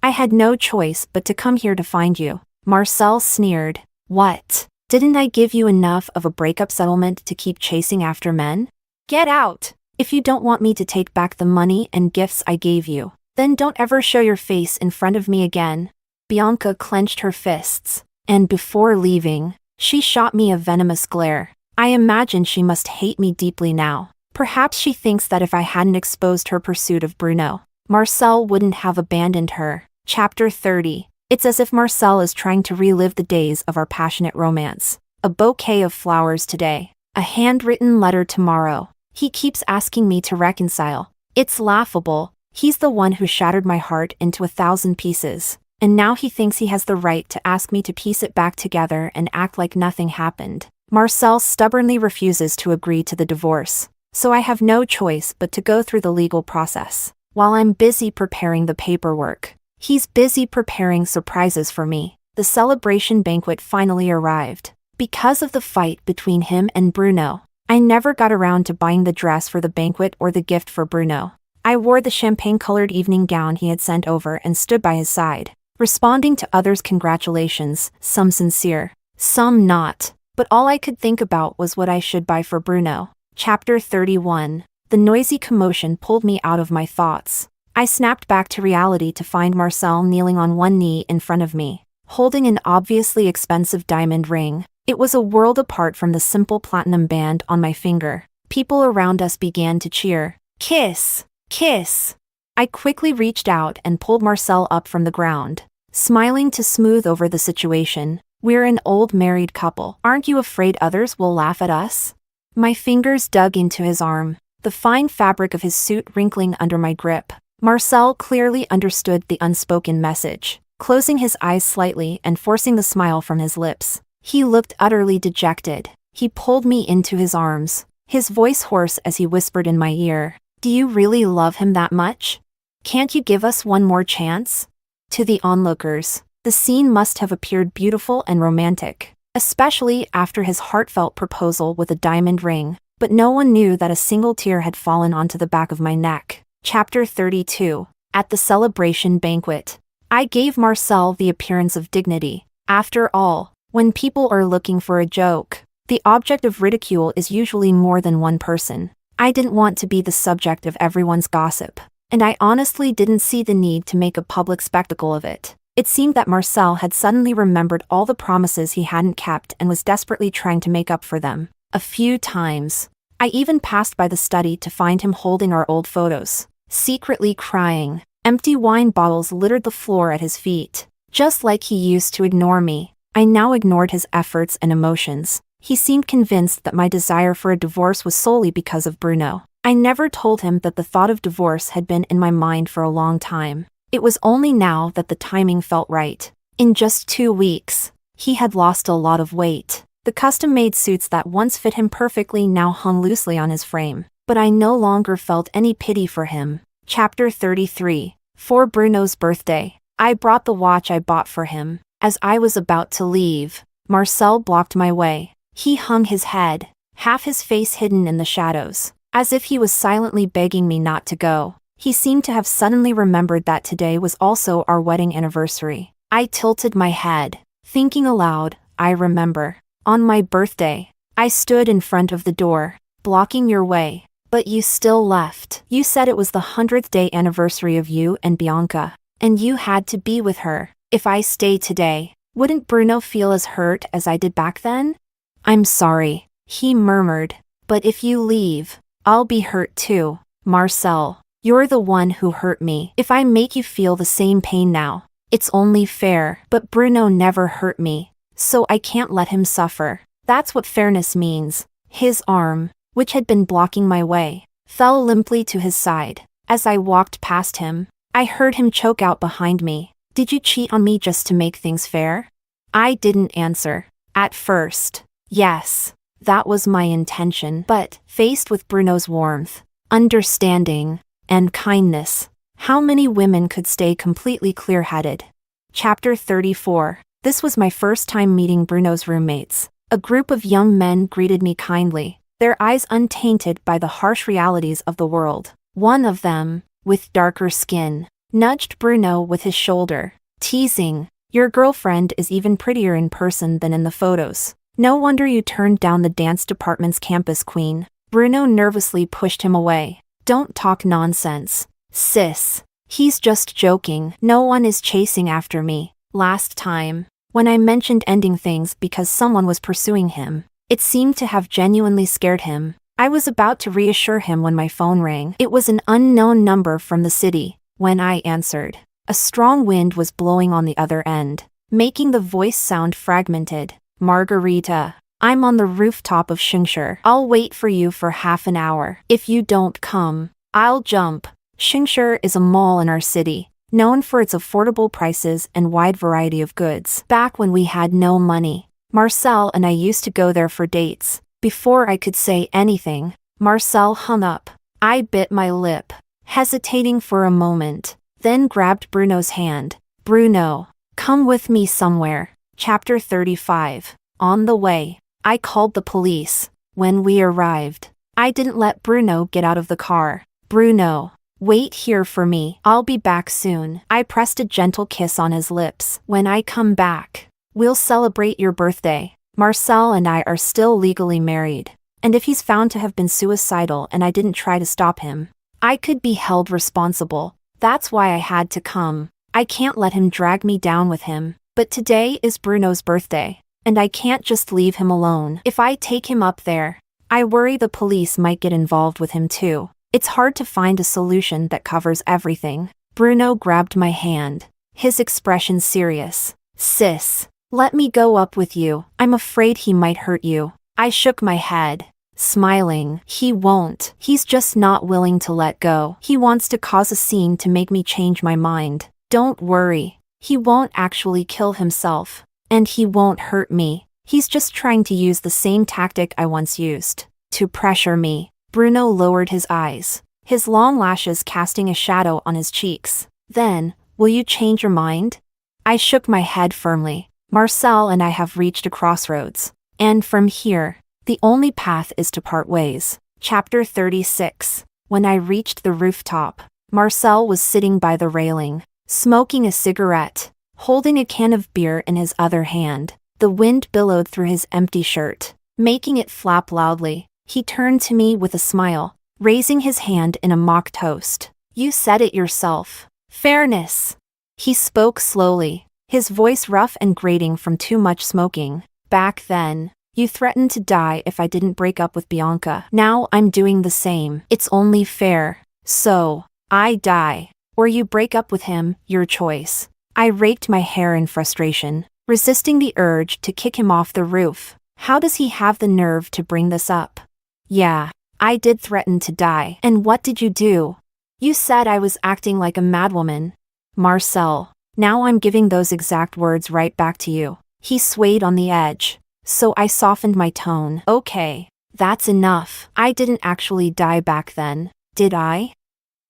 Speaker 1: had no choice but to come here to find you. Marcel sneered. What? Didn't I give you enough of a breakup settlement to keep chasing after men? Get out! If you don't want me to take back the money and gifts I gave you, then don't ever show your face in front of me again. Bianca clenched her fists, and before leaving, she shot me a venomous glare. I imagine she must hate me deeply now. Perhaps she thinks that if I hadn't exposed her pursuit of Bruno, Marcel wouldn't have abandoned her. Chapter 30. It's as if Marcel is trying to relive the days of our passionate romance. A bouquet of flowers today, a handwritten letter tomorrow. He keeps asking me to reconcile. It's laughable. He's the one who shattered my heart into 1,000 pieces. And now he thinks he has the right to ask me to piece it back together and act like nothing happened. Marcel stubbornly refuses to agree to the divorce, so I have no choice but to go through the legal process. While I'm busy preparing the paperwork, he's busy preparing surprises for me. The celebration banquet finally arrived. Because of the fight between him and Bruno, I never got around to buying the dress for the banquet or the gift for Bruno. I wore the champagne-colored evening gown he had sent over and stood by his side, responding to others' congratulations, some sincere, some not. But all I could think about was what I should buy for Bruno. Chapter 31. The noisy commotion pulled me out of my thoughts. I snapped back to reality to find Marcel kneeling on one knee in front of me, holding an obviously expensive diamond ring. It was a world apart from the simple platinum band on my finger. People around us began to cheer. Kiss! Kiss! I quickly reached out and pulled Marcel up from the ground, smiling to smooth over the situation. We're an old married couple. Aren't you afraid others will laugh at us? My fingers dug into his arm, the fine fabric of his suit wrinkling under my grip. Marcel clearly understood the unspoken message, closing his eyes slightly and forcing the smile from his lips. He looked utterly dejected. He pulled me into his arms, his voice hoarse as he whispered in my ear, "Do you really love him that much? Can't you give us one more chance?" To the onlookers, the scene must have appeared beautiful and romantic, especially after his heartfelt proposal with a diamond ring, but no one knew that a single tear had fallen onto the back of my neck. Chapter 32. At the celebration banquet, I gave Marcel the appearance of dignity. After all, when people are looking for a joke, the object of ridicule is usually more than one person. I didn't want to be the subject of everyone's gossip, and I honestly didn't see the need to make a public spectacle of it. It seemed that Marcel had suddenly remembered all the promises he hadn't kept and was desperately trying to make up for them. A few times. I even passed by the study to find him holding our old photos, secretly crying. Empty wine bottles littered the floor at his feet. Just like he used to ignore me, I now ignored his efforts and emotions. He seemed convinced that my desire for a divorce was solely because of Bruno. I never told him that the thought of divorce had been in my mind for a long time. It was only now that the timing felt right. In just 2 weeks, he had lost a lot of weight. The custom-made suits that once fit him perfectly now hung loosely on his frame. But I no longer felt any pity for him. Chapter 33. For Bruno's birthday, I brought the watch I bought for him. As I was about to leave, Marcel blocked my way. He hung his head, half his face hidden in the shadows, as if he was silently begging me not to go. He seemed to have suddenly remembered that today was also our wedding anniversary. I tilted my head, thinking aloud, I remember. On my birthday, I stood in front of the door, blocking your way. But you still left. You said it was the 100th day anniversary of you and Bianca, and you had to be with her. If I stay today, wouldn't Bruno feel as hurt as I did back then? I'm sorry, he murmured, but if you leave, I'll be hurt too. Marcel, you're the one who hurt me. If I make you feel the same pain now, it's only fair. But Bruno never hurt me, so I can't let him suffer. That's what fairness means. His arm, which had been blocking my way, fell limply to his side. As I walked past him, I heard him choke out behind me. Did you cheat on me just to make things fair? I didn't answer. At first, yes, that was my intention. But, faced with Bruno's warmth, understanding, and kindness, how many women could stay completely clear-headed? Chapter 34. This was my first time meeting Bruno's roommates. A group of young men greeted me kindly, their eyes untainted by the harsh realities of the world. One of them, with darker skin, nudged Bruno with his shoulder, teasing, "Your girlfriend is even prettier in person than in the photos. No wonder you turned down the dance department's campus queen." Bruno nervously pushed him away. "Don't talk nonsense, sis. He's just joking. No one is chasing after me." Last time, when I mentioned ending things because someone was pursuing him, it seemed to have genuinely scared him. I was about to reassure him when my phone rang. It was an unknown number from the city. When I answered, a strong wind was blowing on the other end, making the voice sound fragmented. "Margarita, I'm on the rooftop of Shengshi. I'll wait for you for half an hour. If you don't come, I'll jump." Shengshi is a mall in our city, known for its affordable prices and wide variety of goods. Back when we had no money, Marcel and I used to go there for dates. Before I could say anything, Marcel hung up. I bit my lip, hesitating for a moment, then grabbed Bruno's hand. "Bruno, come with me somewhere." Chapter 35. On the way, I called the police. When we arrived, I didn't let Bruno get out of the car. "Bruno, wait here for me. I'll be back soon." I pressed a gentle kiss on his lips. "When I come back, we'll celebrate your birthday." Marcel and I are still legally married, and if he's found to have been suicidal and I didn't try to stop him, I could be held responsible. That's why I had to come. I can't let him drag me down with him. But today is Bruno's birthday, and I can't just leave him alone. If I take him up there, I worry the police might get involved with him too. It's hard to find a solution that covers everything. Bruno grabbed my hand, his expression serious. "Sis, let me go up with you. I'm afraid he might hurt you." I shook my head, smiling. "He won't. He's just not willing to let go. He wants to cause a scene to make me change my mind." "Don't worry. He won't actually kill himself. And he won't hurt me. He's just trying to use the same tactic I once used, to pressure me." Bruno lowered his eyes, his long lashes casting a shadow on his cheeks. "Then, will you change your mind?" I shook my head firmly. Marcel and I have reached a crossroads, and from here, the only path is to part ways. Chapter 36. When I reached the rooftop, Marcel was sitting by the railing, smoking a cigarette, holding a can of beer in his other hand. The wind billowed through his empty shirt, making it flap loudly. He turned to me with a smile, raising his hand in a mock toast. "You said it yourself. Fairness. He spoke slowly, his voice rough and grating from too much smoking. Back then, you threatened to die if I didn't break up with Bianca. Now I'm doing the same. It's only fair. So, I die. Or you break up with him, your choice. I raked my hair in frustration, resisting the urge to kick him off the roof. How does he have the nerve to bring this up? Yeah, I did threaten to die. And what did you do? You said I was acting like a madwoman. Marcel, now I'm giving those exact words right back to you. He swayed on the edge, so I softened my tone. Okay, that's enough. I didn't actually die back then, did I?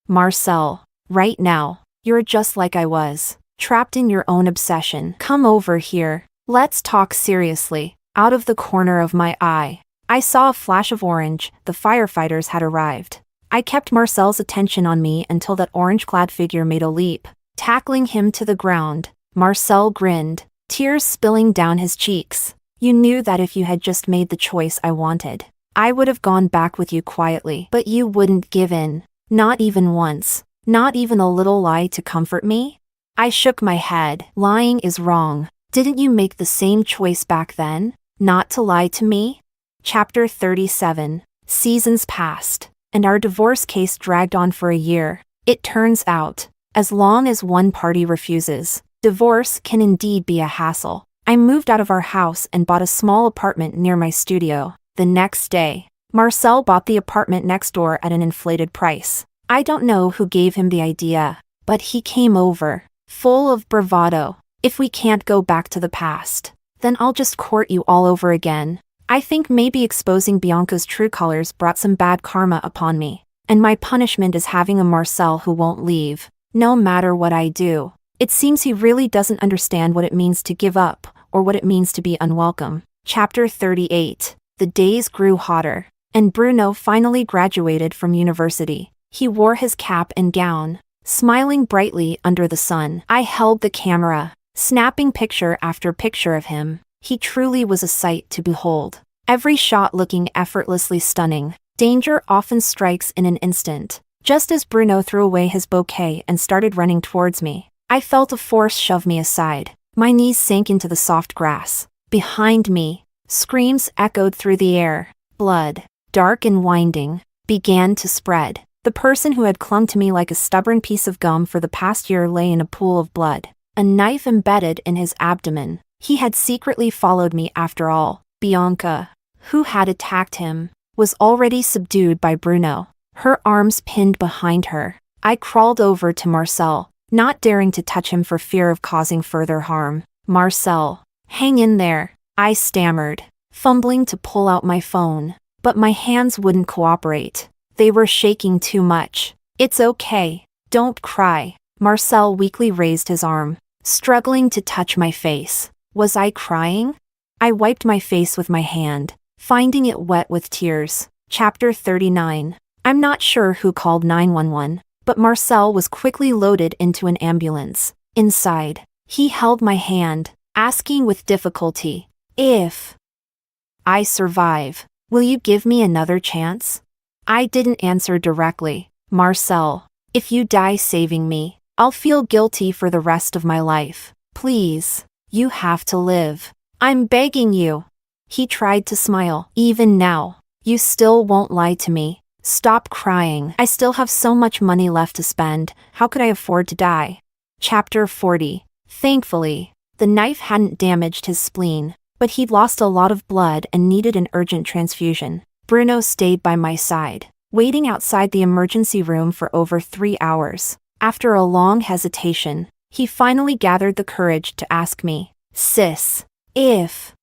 Speaker 1: Marcel, right now, you're just like I was, trapped in your own obsession. Come over here. Let's talk seriously. Out of the corner of my eye, I saw a flash of orange. The firefighters had arrived. I kept Marcel's attention on me until that orange-clad figure made a leap, tackling him to the ground. Marcel grinned, tears spilling down his cheeks. You knew that if you had just made the choice I wanted, I would have gone back with you quietly. But you wouldn't give in. Not even once. Not even a little lie to comfort me? I shook my head. Lying is wrong. Didn't you make the same choice back then? Not to lie to me? Chapter 37. Seasons passed, and our divorce case dragged on for a year. It turns out, as long as one party refuses, divorce can indeed be a hassle. I moved out of our house and bought a small apartment near my studio. The next day, Marcel bought the apartment next door at an inflated price. I don't know who gave him the idea, but he came over, full of bravado. If we can't go back to the past, then I'll just court you all over again. I think maybe exposing Bianca's true colors brought some bad karma upon me, and my punishment is having a Marcel who won't leave, no matter what I do. It seems he really doesn't understand what it means to give up, or what it means to be unwelcome. Chapter 38. The days grew hotter, and Bruno finally graduated from university. He wore his cap and gown, smiling brightly under the sun. I held the camera, snapping picture after picture of him. He truly was a sight to behold, every shot looking effortlessly stunning. Danger often strikes in an instant. Just as Bruno threw away his bouquet and started running towards me, I felt a force shove me aside. My knees sank into the soft grass. Behind me, screams echoed through the air. Blood, dark and winding, began to spread. The person who had clung to me like a stubborn piece of gum for the past year lay in a pool of blood, a knife embedded in his abdomen. He had secretly followed me after all. Bianca, who had attacked him, was already subdued by Bruno, her arms pinned behind her. I crawled over to Marcel, not daring to touch him for fear of causing further harm. Marcel, hang in there, I stammered, fumbling to pull out my phone, but my hands wouldn't cooperate. They were shaking too much. It's okay, don't cry. Marcel weakly raised his arm, struggling to touch my face. Was I crying? I wiped my face with my hand, finding it wet with tears. Chapter 39. I'm not sure who called 911, but Marcel was quickly loaded into an ambulance. Inside, he held my hand, asking with difficulty, if I survive, will you give me another chance? I didn't answer directly. Marcel, if you die saving me, I'll feel guilty for the rest of my life. Please, you have to live. I'm begging you. He tried to smile. Even now, you still won't lie to me. Stop crying. I still have so much money left to spend. How could I afford to die? Chapter 40. Thankfully, the knife hadn't damaged his spleen, but he'd lost a lot of blood and needed an urgent transfusion. Bruno stayed by my side, waiting outside the emergency room for over 3 hours. After a long hesitation, he finally gathered the courage to ask me, Sis, if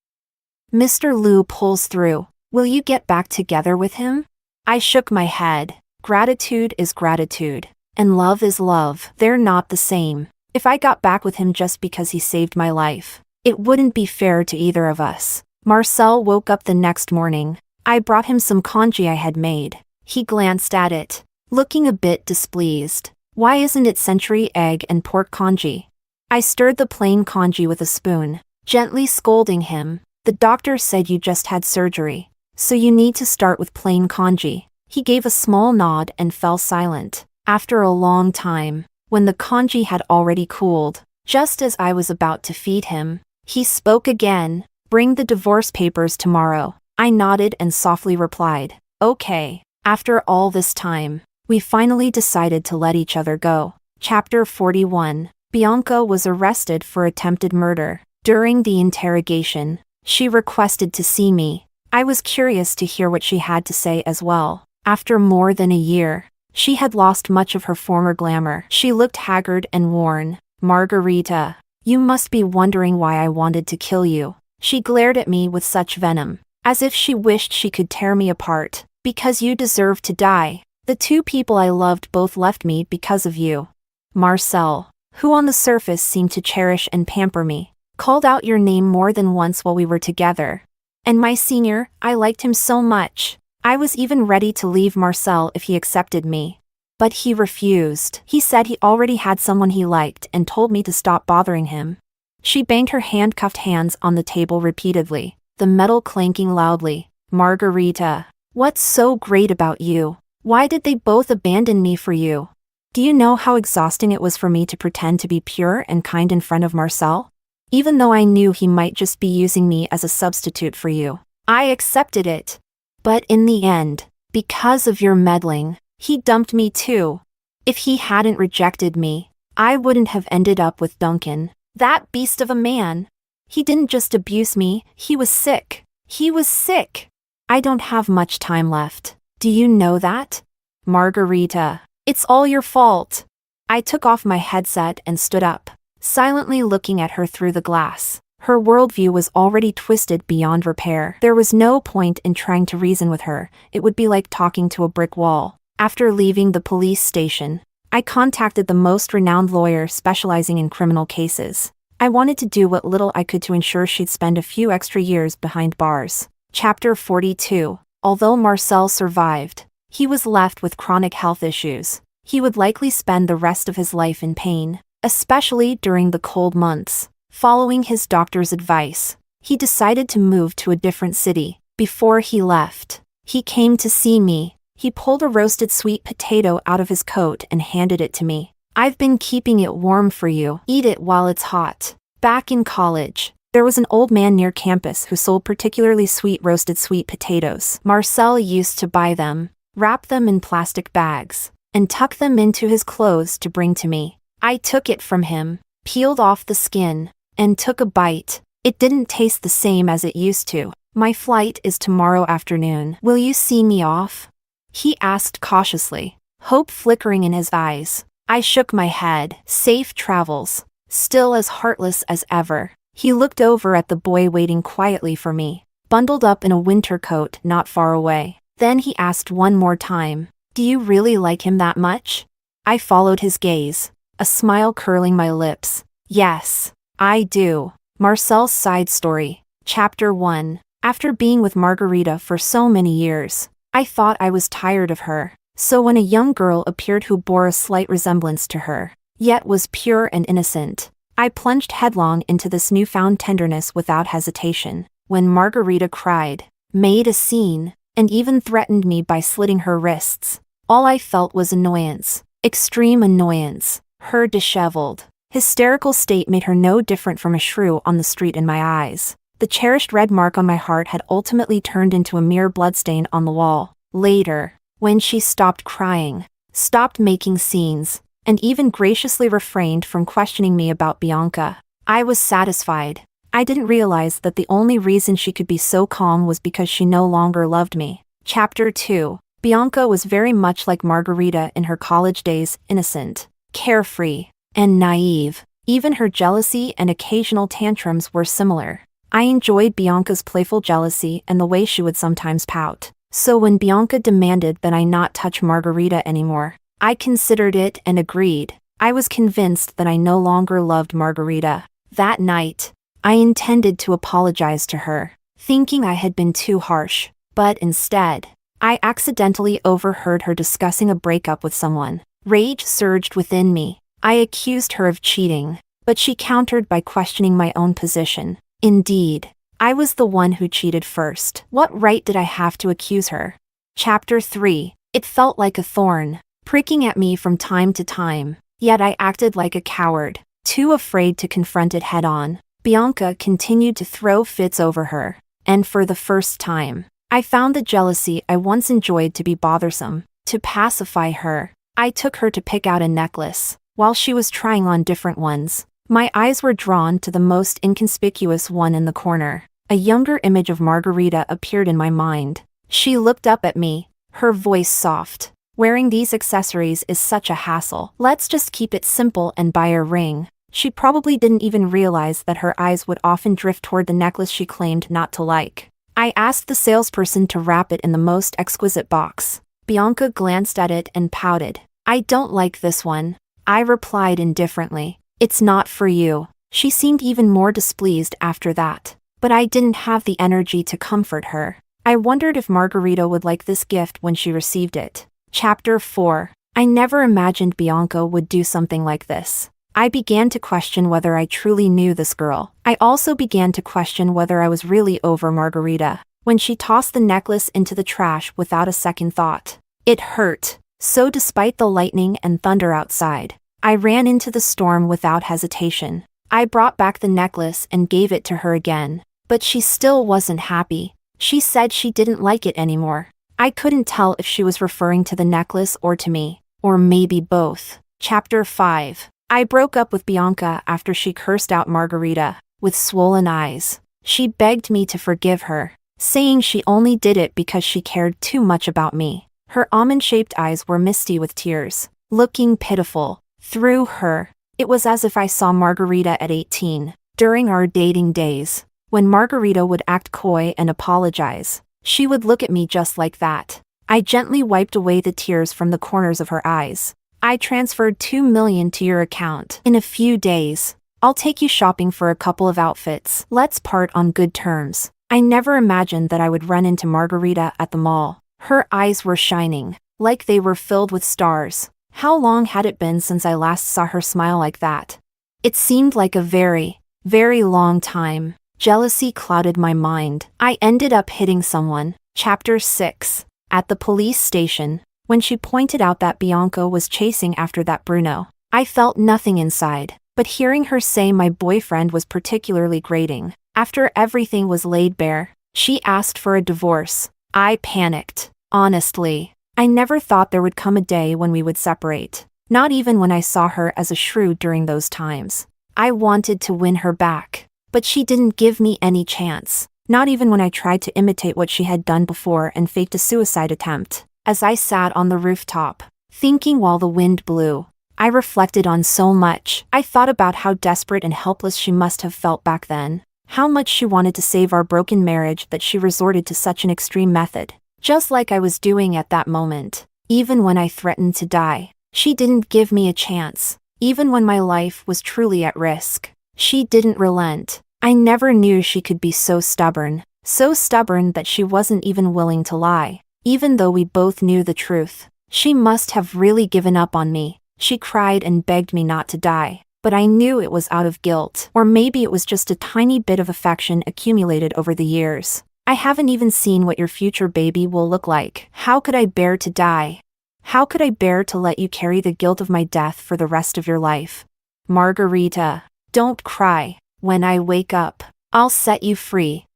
Speaker 1: Mr. Liu pulls through, will you get back together with him? I shook my head. Gratitude is gratitude, and love is love. They're not the same. If I got back with him just because he saved my life, it wouldn't be fair to either of us. Marcel woke up the next morning. I brought him some congee I had made. He glanced at it, looking a bit displeased. Why isn't it century egg and pork congee? I stirred the plain congee with a spoon, gently scolding him. The doctor said you just had surgery, so you need to start with plain congee. He gave a small nod and fell silent. After a long time, when the congee had already cooled. Just as I was about to feed him, he spoke again. "Bring the divorce papers tomorrow." I nodded and softly replied, "Okay." After all this time, we finally decided to let each other go. Chapter 41. Bianca was arrested for attempted murder. During the interrogation, she requested to see me. I was curious to hear what she had to say as well. After more than a year, she had lost much of her former glamour. She looked haggard and worn. "Margarita, you must be wondering why I wanted to kill you." She glared at me with such venom, as if she wished she could tear me apart. "Because you deserve to die. The two people I loved both left me because of you." Marcel, who on the surface seemed to cherish and pamper me, called out your name more than once while we were together. And my senior, I liked him so much. I was even ready to leave Marcel if he accepted me. But he refused. He said he already had someone he liked and told me to stop bothering him. She banged her handcuffed hands on the table repeatedly, the metal clanking loudly. "Margarita, what's so great about you? Why did they both abandon me for you? Do you know how exhausting it was for me to pretend to be pure and kind in front of Marcel? Even though I knew he might just be using me as a substitute for you. I accepted it. But in the end, because of your meddling, he dumped me too. If he hadn't rejected me, I wouldn't have ended up with Duncan. That beast of a man. He didn't just abuse me, he was sick. He was sick. I don't have much time left. Do you know that? Margarita, it's all your fault." I took off my headset and stood up, silently looking at her through the glass. Her worldview was already twisted beyond repair. There was no point in trying to reason with her. It would be like talking to a brick wall. After leaving the police station, I contacted the most renowned lawyer specializing in criminal cases. I wanted to do what little I could to ensure she'd spend a few extra years behind bars. Chapter 42. Although Marcel survived, he was left with chronic health issues. He would likely spend the rest of his life in pain, especially during the cold months. Following his doctor's advice, he decided to move to a different city. Before he left, he came to see me. He pulled a roasted sweet potato out of his coat and handed it to me. "I've been keeping it warm for you. Eat it while it's hot." Back in college, there was an old man near campus who sold particularly sweet roasted sweet potatoes. Marcel used to buy them, wrap them in plastic bags, and tuck them into his clothes to bring to me. I took it from him, peeled off the skin, and took a bite. It didn't taste the same as it used to. "My flight is tomorrow afternoon. Will you see me off?" he asked cautiously, hope flickering in his eyes. I shook my head. "Safe travels." Still as heartless as ever, he looked over at the boy waiting quietly for me, bundled up in a winter coat not far away. Then he asked one more time, "Do you really like him that much?" I followed his gaze, a smile curling my lips. "Yes, I do." Marcel's side story. Chapter 1. After being with Margarita for so many years, I thought I was tired of her. So when a young girl appeared who bore a slight resemblance to her, yet was pure and innocent, I plunged headlong into this newfound tenderness without hesitation. When Margarita cried, made a scene, and even threatened me by slitting her wrists, all I felt was annoyance. Extreme annoyance. Her disheveled, hysterical state made her no different from a shrew on the street in my eyes. The cherished red mark on my heart had ultimately turned into a mere bloodstain on the wall. Later, when she stopped crying, stopped making scenes, and even graciously refrained from questioning me about Bianca, I was satisfied. I didn't realize that the only reason she could be so calm was because she no longer loved me. Chapter 2. Bianca was very much like Margarita in her college days, innocent, carefree, and naive. Even her jealousy and occasional tantrums were similar. I enjoyed Bianca's playful jealousy and the way she would sometimes pout. So when Bianca demanded that I not touch Margarita anymore, I considered it and agreed. I was convinced that I no longer loved Margarita. That night, I intended to apologize to her, thinking I had been too harsh. But instead, I accidentally overheard her discussing a breakup with someone. Rage surged within me. I accused her of cheating, but she countered by questioning my own position. Indeed, I was the one who cheated first. What right did I have to accuse her? Chapter 3. It felt like a thorn, pricking at me from time to time. Yet I acted like a coward, too afraid to confront it head-on. Bianca continued to throw fits over her, and for the first time, I found the jealousy I once enjoyed to be bothersome. To pacify her, I took her to pick out a necklace. While she was trying on different ones, my eyes were drawn to the most inconspicuous one in the corner. A younger image of Margarita appeared in my mind. She looked up at me, her voice soft. Wearing these accessories is such a hassle. Let's just keep it simple and buy a ring. She probably didn't even realize that her eyes would often drift toward the necklace she claimed not to like. I asked the salesperson to wrap it in the most exquisite box. Bianca glanced at it and pouted. I don't like this one. I replied indifferently. It's not for you. She seemed even more displeased after that. But I didn't have the energy to comfort her. I wondered if Margarita would like this gift when she received it. Chapter 4. I never imagined Bianca would do something like this. I began to question whether I truly knew this girl. I also began to question whether I was really over Margarita. When she tossed the necklace into the trash without a second thought, it hurt. So despite the lightning and thunder outside, I ran into the storm without hesitation. I brought back the necklace and gave it to her again. But she still wasn't happy. She said she didn't like it anymore. I couldn't tell if she was referring to the necklace or to me, or maybe both. Chapter 5. I broke up with Bianca after she cursed out Margarita, with swollen eyes. She begged me to forgive her, saying she only did it because she cared too much about me. Her almond-shaped eyes were misty with tears, looking pitiful. Through her, it was as if I saw Margarita at 18. During our dating days, when Margarita would act coy and apologize, she would look at me just like that. I gently wiped away the tears from the corners of her eyes. I transferred $2 million to your account in a few days. I'll take you shopping for a couple of outfits. Let's part on good terms. I never imagined that I would run into Margarita at the mall. Her eyes were shining, like they were filled with stars. How long had it been since I last saw her smile like that? It seemed like a very, very long time. Jealousy clouded my mind. I ended up hitting someone. Chapter 6. At the police station, when she pointed out that Bianca was chasing after that Bruno, I felt nothing inside. But hearing her say my boyfriend was particularly grating, after everything was laid bare, she asked for a divorce. I panicked. Honestly, I never thought there would come a day when we would separate. Not even when I saw her as a shrew during those times. I wanted to win her back. But she didn't give me any chance. Not even when I tried to imitate what she had done before and faked a suicide attempt. As I sat on the rooftop, thinking while the wind blew, I reflected on so much. I thought about how desperate and helpless she must have felt back then. How much she wanted to save our broken marriage that she resorted to such an extreme method. Just like I was doing at that moment. Even when I threatened to die, she didn't give me a chance. Even when my life was truly at risk, she didn't relent. I never knew she could be so stubborn that she wasn't even willing to lie. Even though we both knew the truth, she must have really given up on me. She cried and begged me not to die. But I knew it was out of guilt, or maybe it was just a tiny bit of affection accumulated over the years. I haven't even seen what your future baby will look like. How could I bear to die? How could I bear to let you carry the guilt of my death for the rest of your life? Margarita, don't cry. When I wake up, I'll set you free.